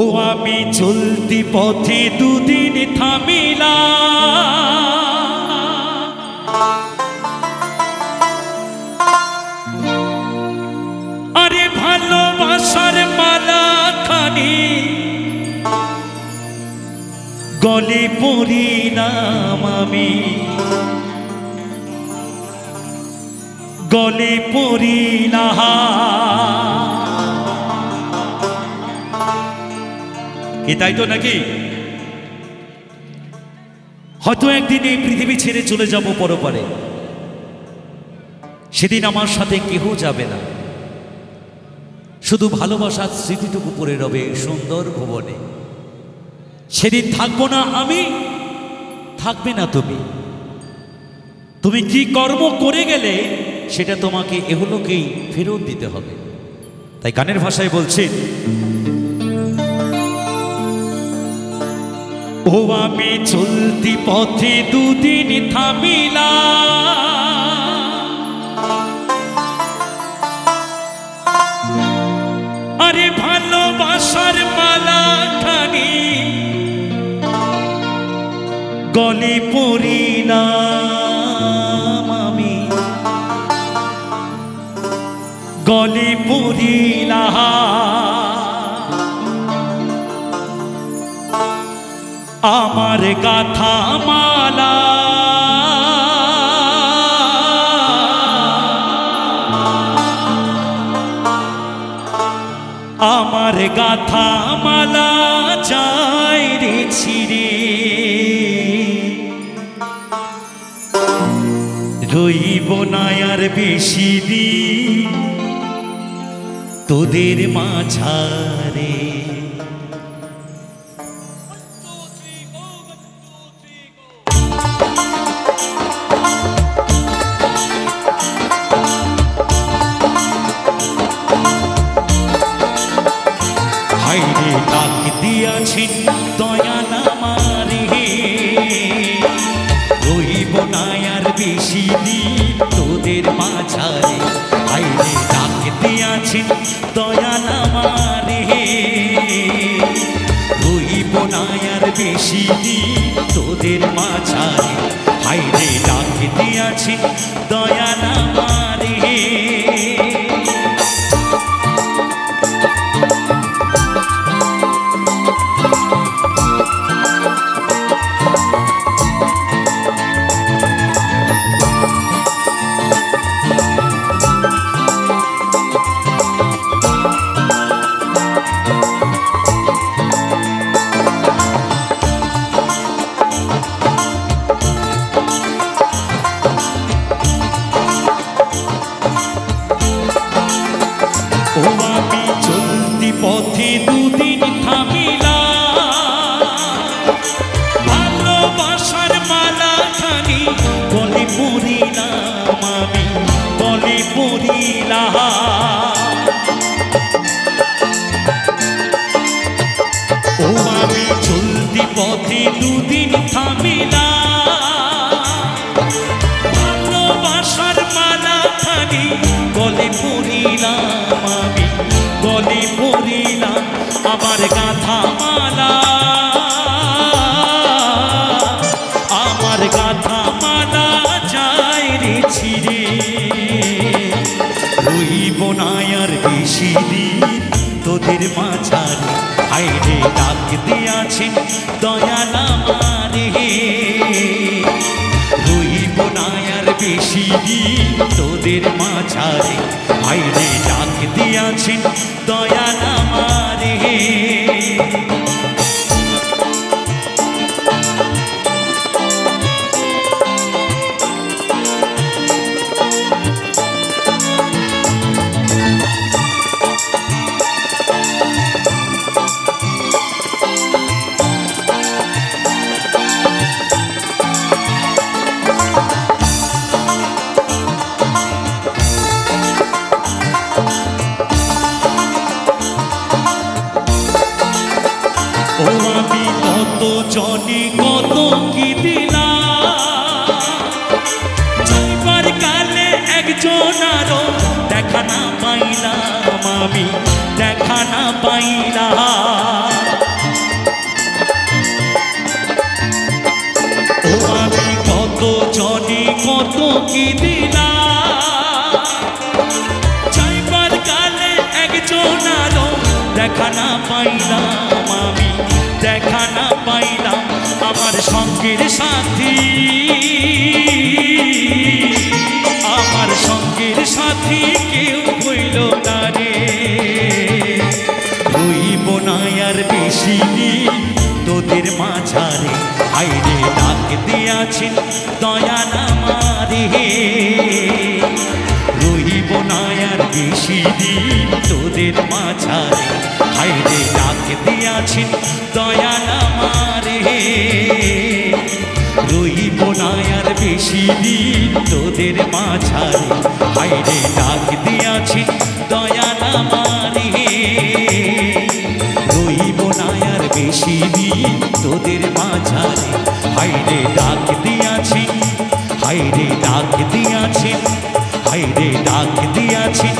ও আমি চলতি পথে দুদিন থামিলাম, আরে ভালোবাসার মালা খানি গলে পড়িলাম আমি, গলে পড়িলাম। কি তাই তো নাকি? হয়তো একদিন এই পৃথিবী ছেড়ে চলে যাব পরপারে, সেদিন আমার সাথে কেহ যাবে না, শুধু ভালোবাসার স্মৃতিটুকু পড়ে রবে সুন্দর ভুবনে। সেদিন থাকবো না আমি, থাকবে না তুমি। তুমি কি কর্ম করে গেলে সেটা তোমাকে এগুলোকেই ফেরত দিতে হবে। তাই গানের ভাষায় বলছি, ও আমি চলতি পথে দুদিন থামিলাম, আরে ভালোবাসার মালা খানি গলে পড়িলাম আমি, গলে পড়িলাম। আমার গাথা মালা আমার গাথা মালা চাই রে ছিড়ে, রইব না আর বেশি দিন তোদের মাঝারে। হাইরে ডাক দিয়াছেন দয়াল আমারে, রইব না আর বেশি দিন তোদের মাঝারে। হাইরে ডাক দিয়াছেন দয়াল আমারে, রইব না আর বেশি দিন তোদের মাঝারে। হাইরে ডাক দিয়াছেন দয়াল আমারে। ও আমি চলতি পথে দুদিন থামিলাম, ভালোবাসার মালা খানি গলে পড়িলাম আমি, গলে পড়িলাম। ও আমি চলতি পথে দুদিন থামিলাম, ভালোবাসার মালা খানি গলে পড়িলাম আমি, গলে পড়িলাম। আমার গাথা মালা, আমার গাথা মালা চাই রে ছিড়ে, রইব না আর বেশি দিন তোদের মাঝারে। হাইরে ডাক দিয়াছেন দয়াল আমারে, রইব না আর বেশি দিন তোদের মাঝারে। হাইরে ডাক দিয়াছেন দয়াল আমারে। ও আমি কত জনে কত কি দিলাম, যাইবার কালে একজন আরো দেখা না পাইলাম আমি দেখা না পাইলাম। ও আমি কত জনে কত কি দিলাম, চাইবার কালে একজন আলো দেখা না পাইলাম, আমি দেখা না পাইলাম। আমার সঙ্গের সাথী, আমার সঙ্গের সাথী কেউ হইল না রে। রইব না আর বেশি দিন তোদের মাঝারে, আইরে ডাক দিয়াছেন দয়াল আমারে। রইব না আর বেশি দিন তোদের মাঝারে, আইরে ডাক দিয়াছেন দয়াল আমারে। রইব না আর বেশি দিন তোদের মাঝারে, আইরে ডাক দিয়াছেন দয়াল আমারে। রইব না আর বেশি দিন তোদের মাঝারে, হাইরে ডাক দিয়াছি, হাইরে ডাক দিয়াছি, হাইরে ডাক দিয়াছি